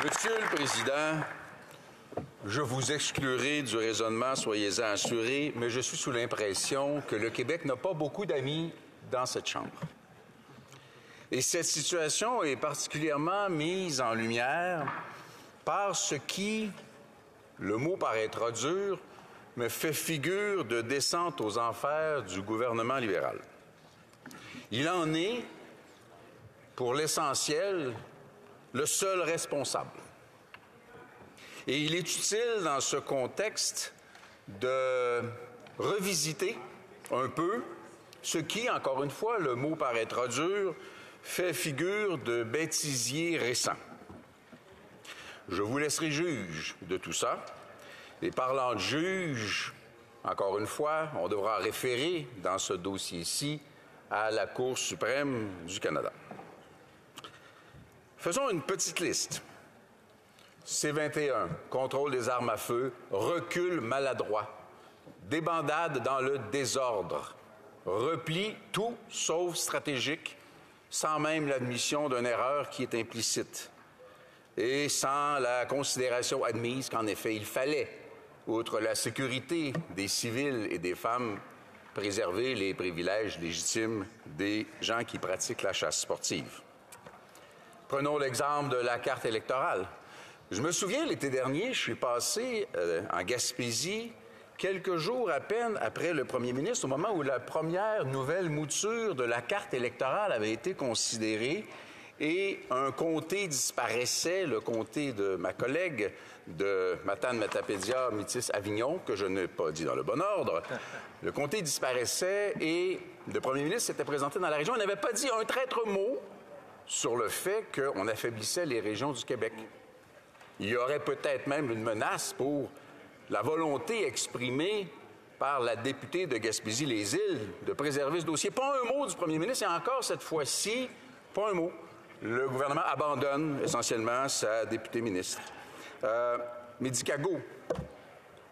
Monsieur le Président, je vous exclurai du raisonnement, soyez-en assurés, mais je suis sous l'impression que le Québec n'a pas beaucoup d'amis dans cette Chambre. Et cette situation est particulièrement mise en lumière par ce qui, le mot paraîtra dur, me fait figure de descente aux enfers du gouvernement libéral. Il en est, pour l'essentiel, le seul responsable. Et il est utile dans ce contexte de revisiter un peu ce qui, encore une fois, le mot paraîtra dur, fait figure de bêtisier récent. Je vous laisserai juge de tout ça. Et parlant de juge, encore une fois, on devra référer dans ce dossier-ci à la Cour suprême du Canada. Faisons une petite liste. C-21, contrôle des armes à feu, recul maladroit, débandade dans le désordre, repli tout sauf stratégique, sans même l'admission d'une erreur qui est implicite, et sans la considération admise qu'en effet il fallait, outre la sécurité des civils et des femmes, préserver les privilèges légitimes des gens qui pratiquent la chasse sportive. Prenons l'exemple de la carte électorale. Je me souviens, l'été dernier, je suis passé en Gaspésie quelques jours à peine après le premier ministre, au moment où la première nouvelle mouture de la carte électorale avait été considérée et un comté disparaissait, le comté de ma collègue de Matane-Matapédia, Métis-Avignon, que je n'ai pas dit dans le bon ordre. Le comté disparaissait et le premier ministre s'était présenté dans la région. Il n'avait pas dit un traître mot sur le fait qu'on affaiblissait les régions du Québec. Il y aurait peut-être même une menace pour la volonté exprimée par la députée de Gaspésie-les-Îles de préserver ce dossier. Pas un mot du premier ministre, et encore cette fois-ci, pas un mot. Le gouvernement abandonne essentiellement sa députée ministre. Medicago.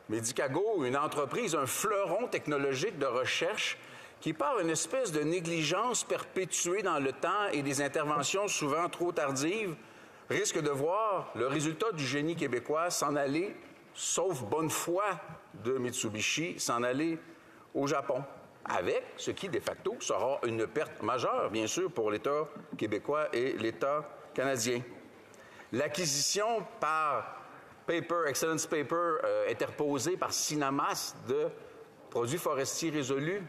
Medicago, une entreprise, un fleuron technologique de recherche qui, par une espèce de négligence perpétuée dans le temps et des interventions souvent trop tardives, risque de voir le résultat du génie québécois s'en aller, sauf bonne foi de Mitsubishi, s'en aller au Japon, avec ce qui, de facto, sera une perte majeure, bien sûr, pour l'État québécois et l'État canadien. L'acquisition par Excellence Paper interposée par Sinamas de produits forestiers résolus,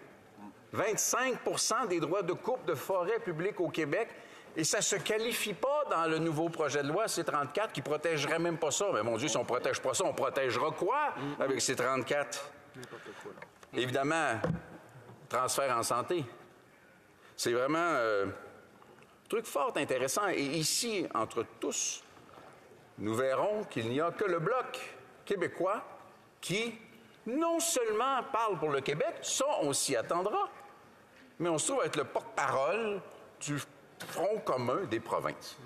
25% des droits de coupe de forêts publiques au Québec, et ça ne se qualifie pas dans le nouveau projet de loi C-34 qui ne protégerait même pas ça. Mais mon Dieu, si on ne protège pas ça, on protégera quoi avec C-34? Évidemment, transfert en santé. C'est vraiment un truc fort intéressant. Et ici, entre tous, nous verrons qu'il n'y a que le Bloc québécois qui, non seulement parle pour le Québec, ça, on s'y attendra, mais on se trouve être le porte-parole du Front commun des provinces.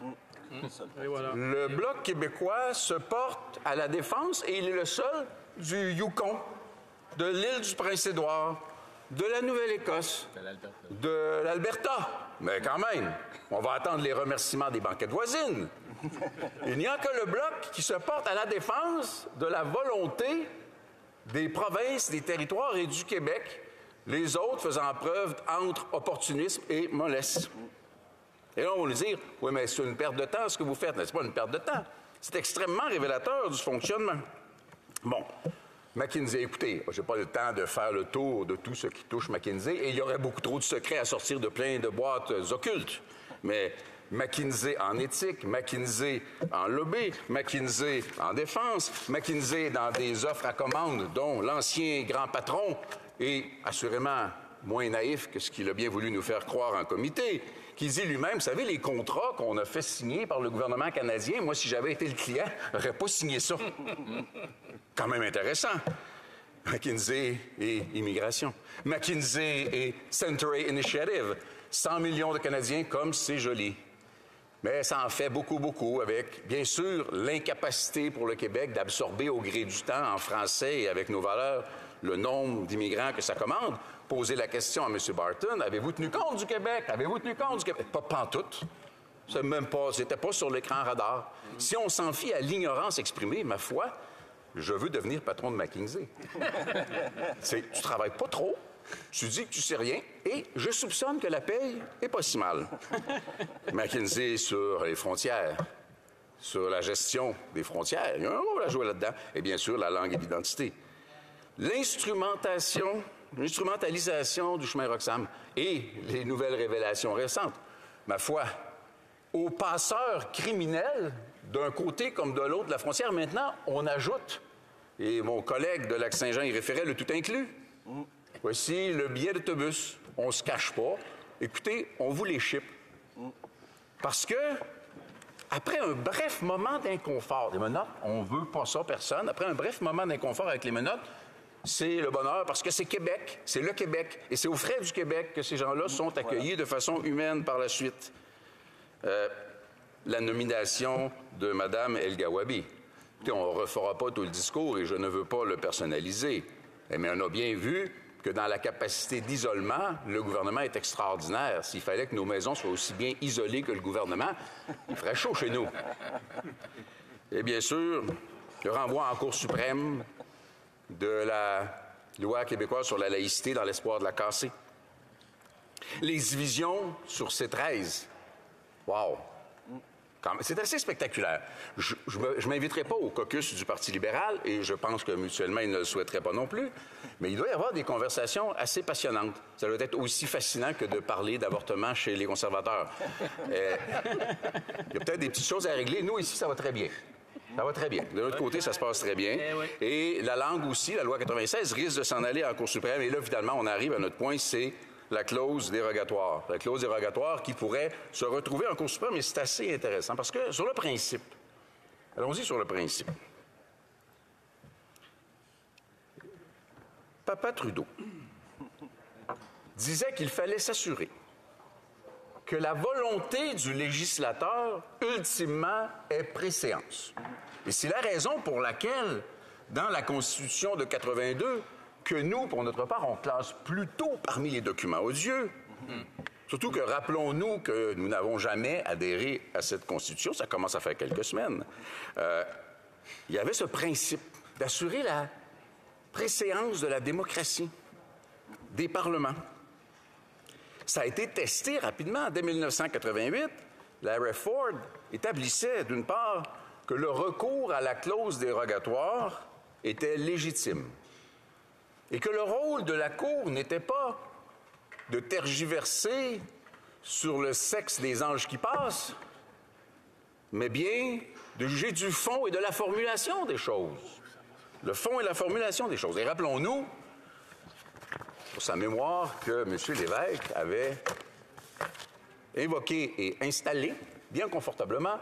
Voilà. Le Bloc québécois se porte à la défense et il est le seul du Yukon, de l'île du Prince-Édouard, de la Nouvelle-Écosse, de l'Alberta. Mais quand même, on va attendre les remerciements des banquettes voisines. Il n'y a que le Bloc qui se porte à la défense de la volonté des provinces, des territoires et du Québec, les autres faisant preuve entre opportunisme et mollesse. Et là, on va nous dire, oui, mais c'est une perte de temps ce que vous faites. Mais c'est pas une perte de temps. C'est extrêmement révélateur du fonctionnement. Bon, McKinsey, écoutez, je n'ai pas le temps de faire le tour de tout ce qui touche McKinsey, et il y aurait beaucoup trop de secrets à sortir de plein de boîtes occultes. Mais McKinsey en éthique, McKinsey en lobby, McKinsey en défense, McKinsey dans des offres à commande dont l'ancien grand patron est assurément moins naïf que ce qu'il a bien voulu nous faire croire en comité, qui dit lui-même, vous savez, les contrats qu'on a fait signer par le gouvernement canadien, moi, si j'avais été le client, j'aurais pas signé ça. Quand même intéressant. McKinsey et immigration. McKinsey et Century Initiative. 100 millions de Canadiens, comme c'est joli. Mais ça en fait beaucoup, beaucoup, avec, bien sûr, l'incapacité pour le Québec d'absorber au gré du temps, en français et avec nos valeurs, le nombre d'immigrants que ça commande. Poser la question à M. Barton, avez-vous tenu compte du Québec? Avez-vous tenu compte du Québec? Pas pantoute. C'était pas sur l'écran radar. Si on s'en fie à l'ignorance exprimée, ma foi, je veux devenir patron de McKinsey. Tu travailles pas trop, tu dis que tu sais rien, et je soupçonne que la paye est pas si mal. McKinsey sur les frontières, sur la gestion des frontières, il y a un rôle à jouer là-dedans, et bien sûr la langue et l'identité. L'instrumentalisation du chemin Roxham et les nouvelles révélations récentes. Ma foi, aux passeurs criminels, d'un côté comme de l'autre de la frontière, maintenant, on ajoute, et mon collègue de Lac-Saint-Jean y référait, le tout inclus. Voici le billet d'autobus. On se cache pas. Écoutez, on vous les chipe. Parce que, après un bref moment d'inconfort, les menottes, on veut pas ça, personne. Après un bref moment d'inconfort avec les menottes, c'est le bonheur parce que c'est Québec, c'est le Québec. Et c'est aux frais du Québec que ces gens-là sont accueillis de façon humaine par la suite. La nomination de Mme El-Gawabi. Écoutez, on ne refera pas tout le discours et je ne veux pas le personnaliser. Mais on a bien vu que dans la capacité d'isolement, le gouvernement est extraordinaire. S'il fallait que nos maisons soient aussi bien isolées que le gouvernement, il ferait chaud chez nous. Et bien sûr, le renvoi en Cour suprême de la loi québécoise sur la laïcité dans l'espoir de la casser. Les divisions sur C13. Wow! C'est assez spectaculaire. Je ne m'inviterai pas au caucus du Parti libéral, et je pense que mutuellement, ils ne le souhaiteraient pas non plus, mais il doit y avoir des conversations assez passionnantes. Ça doit être aussi fascinant que de parler d'avortement chez les conservateurs. Il y a peut-être des petites choses à régler. Nous, ici, ça va très bien. Ça va très bien. De l'autre côté, ça se passe très bien. Et la langue aussi, la loi 96, risque de s'en aller en Cour suprême. Et là, finalement, on arrive à notre point, c'est la clause dérogatoire. La clause dérogatoire qui pourrait se retrouver en Cour suprême, mais c'est assez intéressant parce que sur le principe, allons-y sur le principe. Papa Trudeau disait qu'il fallait s'assurer que la volonté du législateur, ultimement, ait préséance. Et c'est la raison pour laquelle, dans la Constitution de 82, que nous, pour notre part, on classe plutôt parmi les documents odieux. Surtout que, rappelons-nous que nous n'avons jamais adhéré à cette Constitution, ça commence à faire quelques semaines. Il y avait ce principe d'assurer la préséance de la démocratie, des parlements. Ça a été testé rapidement. Dès 1988, Larry Ford établissait, d'une part, que le recours à la clause dérogatoire était légitime et que le rôle de la Cour n'était pas de tergiverser sur le sexe des anges qui passent, mais bien de juger du fond et de la formulation des choses. Le fond et la formulation des choses. Et rappelons-nous, pour sa mémoire, que M. Lévesque avait invoqué et installé, bien confortablement,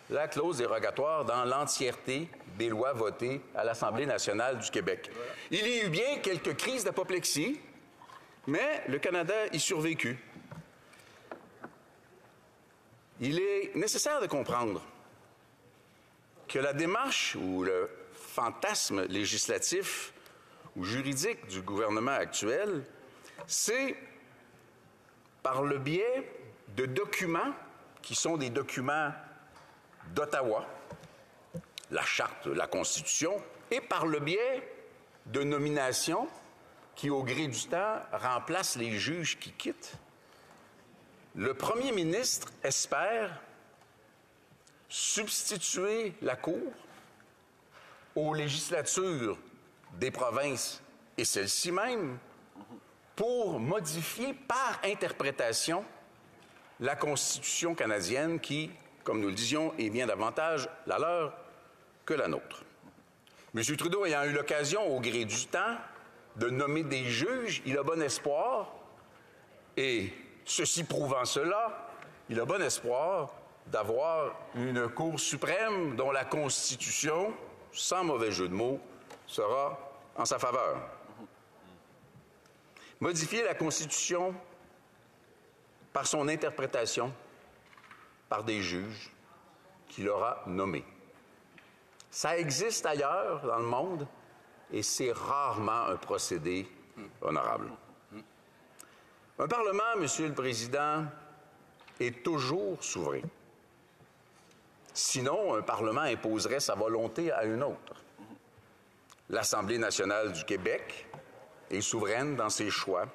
la clause dérogatoire dans l'entièreté des lois votées à l'Assemblée nationale du Québec. Il y eut bien quelques crises d'apoplexie, mais le Canada y survécut. Il est nécessaire de comprendre que la démarche ou le fantasme législatif ou juridique du gouvernement actuel, c'est par le biais de documents qui sont des documents d'Ottawa, la Charte, la Constitution, et par le biais de nominations qui, au gré du temps, remplacent les juges qui quittent. Le premier ministre espère substituer la Cour aux législatures des provinces et celles-ci même pour modifier par interprétation la Constitution canadienne qui, comme nous le disions, est bien davantage la leur que la nôtre. M. Trudeau ayant eu l'occasion, au gré du temps, de nommer des juges, il a bon espoir, et ceci prouvant cela, il a bon espoir d'avoir une Cour suprême dont la Constitution, sans mauvais jeu de mots, sera en sa faveur. Modifier la Constitution par son interprétation par des juges qu'il aura nommés. Ça existe ailleurs dans le monde et c'est rarement un procédé honorable. Un Parlement, Monsieur le Président, est toujours souverain. Sinon, un Parlement imposerait sa volonté à une autre. L'Assemblée nationale du Québec est souveraine dans ses choix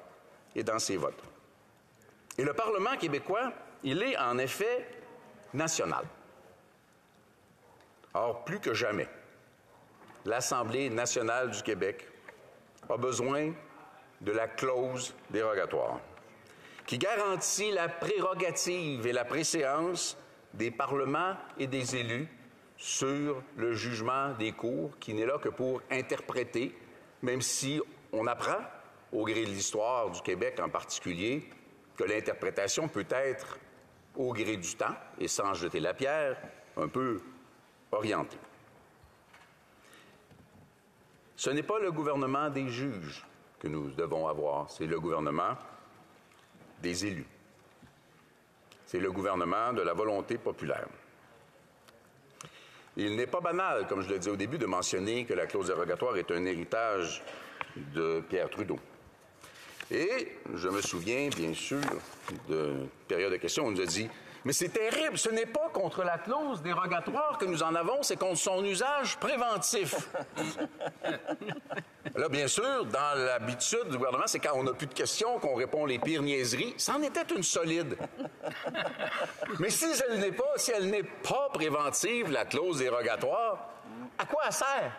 et dans ses votes. Et le Parlement québécois, il est en effet national. Or, plus que jamais, l'Assemblée nationale du Québec a besoin de la clause dérogatoire, qui garantit la prérogative et la préséance des parlements et des élus sur le jugement des cours, qui n'est là que pour interpréter, même si on apprend, au gré de l'histoire du Québec en particulier, que l'interprétation peut être, au gré du temps, et sans jeter la pierre, un peu orientée. Ce n'est pas le gouvernement des juges que nous devons avoir, c'est le gouvernement des élus. C'est le gouvernement de la volonté populaire. Il n'est pas banal, comme je le disais au début, de mentionner que la clause dérogatoire est un héritage de Pierre Trudeau. Et je me souviens, bien sûr, d'une période de questions où on nous a dit « Mais c'est terrible, ce n'est pas contre la clause dérogatoire que nous en avons, c'est contre son usage préventif. » Là, bien sûr, dans l'habitude du gouvernement, c'est quand on n'a plus de questions qu'on répond les pires niaiseries. C'en était une solide. Mais si elle n'est pas préventive, la clause dérogatoire, à quoi elle sert?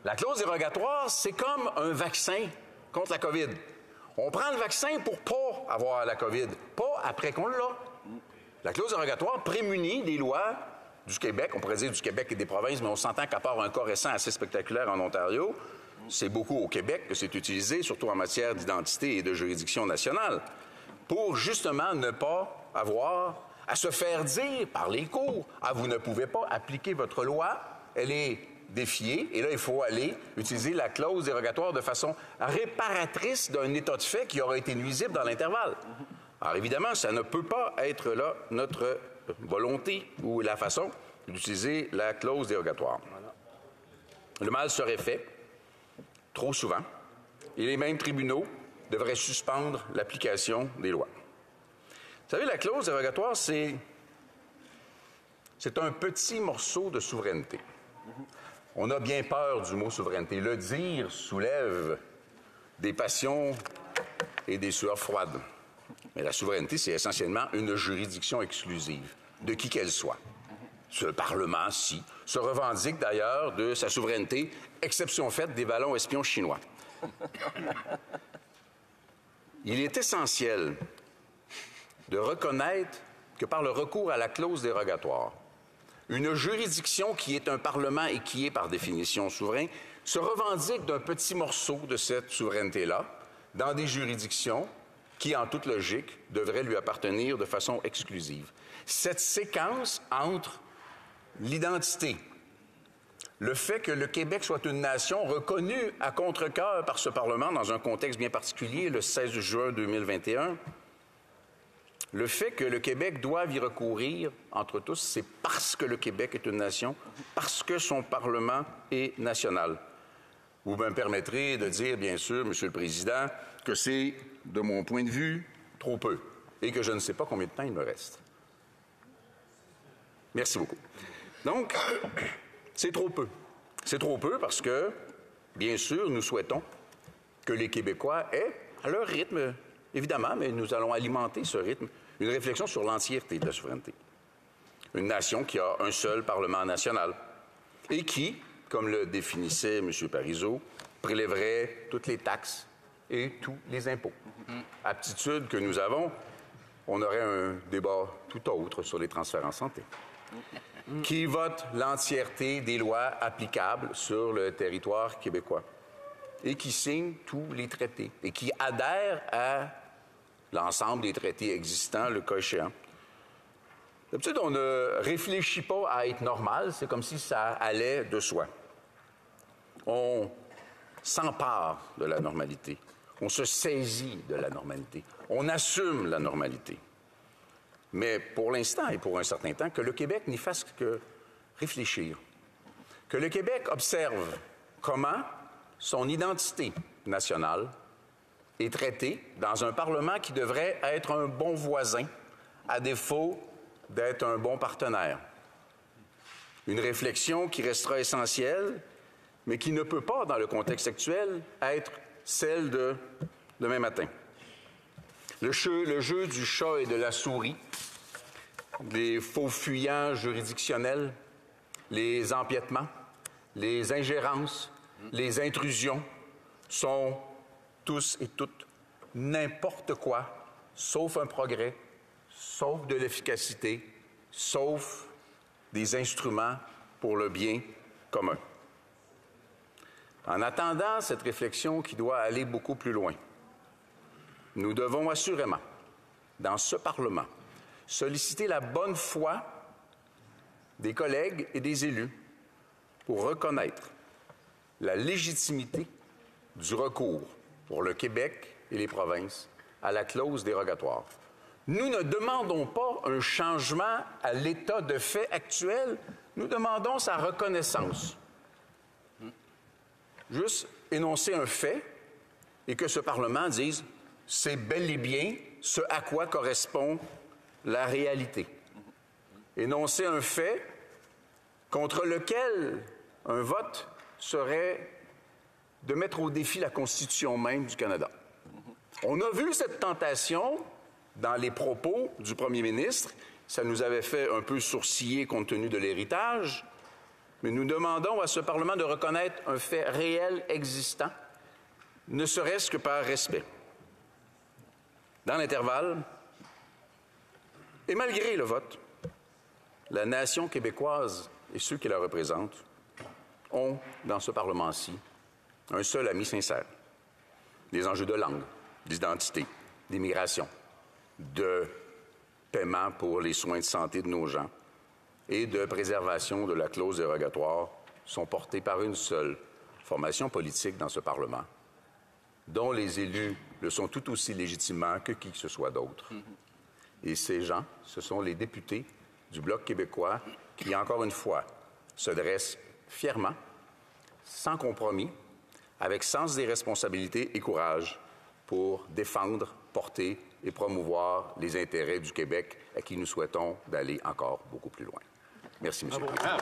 La clause dérogatoire, c'est comme un vaccin contre la COVID. On prend le vaccin pour pas avoir la COVID, pas après qu'on l'a. La clause dérogatoire prémunit des lois du Québec, on pourrait dire du Québec et des provinces, mais on s'entend qu'à part un cas récent assez spectaculaire en Ontario, c'est beaucoup au Québec que c'est utilisé, surtout en matière d'identité et de juridiction nationale, pour justement ne pas avoir à se faire dire par les cours « Ah, vous ne pouvez pas appliquer votre loi, elle est défiée, et là, il faut aller utiliser la clause dérogatoire de façon réparatrice d'un état de fait qui aura été nuisible dans l'intervalle. » Alors évidemment, ça ne peut pas être là notre volonté ou la façon d'utiliser la clause dérogatoire. Le mal serait fait, trop souvent, et les mêmes tribunaux devraient suspendre l'application des lois. Vous savez, la clause dérogatoire, c'est un petit morceau de souveraineté. On a bien peur du mot souveraineté. Le dire soulève des passions et des sueurs froides. Mais la souveraineté, c'est essentiellement une juridiction exclusive, de qui qu'elle soit. Ce Parlement-ci se revendique d'ailleurs de sa souveraineté, exception faite des ballons espions chinois. Il est essentiel de reconnaître que par le recours à la clause dérogatoire, une juridiction qui est un Parlement et qui est par définition souverain se revendique d'un petit morceau de cette souveraineté-là dans des juridictions qui, en toute logique, devraient lui appartenir de façon exclusive. Cette séquence entre l'identité, le fait que le Québec soit une nation reconnue à contre-cœur par ce Parlement dans un contexte bien particulier, le 16 juin 2021, le fait que le Québec doive y recourir entre tous, c'est parce que le Québec est une nation, parce que son Parlement est national. Vous me permettrez de dire, bien sûr, Monsieur le Président, que c'est, de mon point de vue, trop peu et que je ne sais pas combien de temps il me reste. Merci beaucoup. Donc, c'est trop peu. C'est trop peu parce que, bien sûr, nous souhaitons que les Québécois aient, à leur rythme, évidemment, mais nous allons alimenter ce rythme, une réflexion sur l'entièreté de la souveraineté. Une nation qui a un seul Parlement national et qui, comme le définissait M. Parizeau, prélèverait toutes les taxes et tous les impôts. Aptitude que nous avons, on aurait un débat tout autre sur les transferts en santé. Qui vote l'entièreté des lois applicables sur le territoire québécois et qui signe tous les traités et qui adhère à l'ensemble des traités existants, le cas échéant. D'habitude, on ne réfléchit pas à être normal, c'est comme si ça allait de soi. On s'empare de la normalité, on se saisit de la normalité, on assume la normalité. Mais pour l'instant et pour un certain temps, que le Québec n'y fasse que réfléchir, que le Québec observe comment son identité nationale est traitée dans un Parlement qui devrait être un bon voisin, à défaut d'être un bon partenaire. Une réflexion qui restera essentielle, mais qui ne peut pas, dans le contexte actuel, être celle de demain matin. Le jeu du chat et de la souris, les faux fuyants juridictionnels, les empiètements, les ingérences, les intrusions sont tous et toutes n'importe quoi, sauf un progrès, sauf de l'efficacité, sauf des instruments pour le bien commun. En attendant cette réflexion qui doit aller beaucoup plus loin, nous devons assurément, dans ce Parlement, solliciter la bonne foi des collègues et des élus pour reconnaître la légitimité du recours pour le Québec et les provinces à la clause dérogatoire. Nous ne demandons pas un changement à l'état de fait actuel, nous demandons sa reconnaissance. Juste énoncer un fait et que ce Parlement dise « c'est bel et bien ce à quoi correspond la réalité ». Énoncer un fait contre lequel un vote serait de mettre au défi la Constitution même du Canada. On a vu cette tentation dans les propos du premier ministre. Ça nous avait fait un peu sourciller compte tenu de l'héritage. Mais nous demandons à ce Parlement de reconnaître un fait réel existant, ne serait-ce que par respect. Dans l'intervalle, et malgré le vote, la nation québécoise et ceux qui la représentent ont, dans ce Parlement-ci, un seul ami sincère. Des enjeux de langue, d'identité, d'immigration, de paiement pour les soins de santé de nos gens et de préservation de la clause dérogatoire sont portés par une seule formation politique dans ce Parlement, dont les élus le sont tout aussi légitimement que qui que ce soit d'autre. Et ces gens, ce sont les députés du Bloc québécois qui, encore une fois, se dressent fièrement, sans compromis, avec sens des responsabilités et courage pour défendre, porter et promouvoir les intérêts du Québec à qui nous souhaitons d'aller encore beaucoup plus loin. Merci, M. le Président.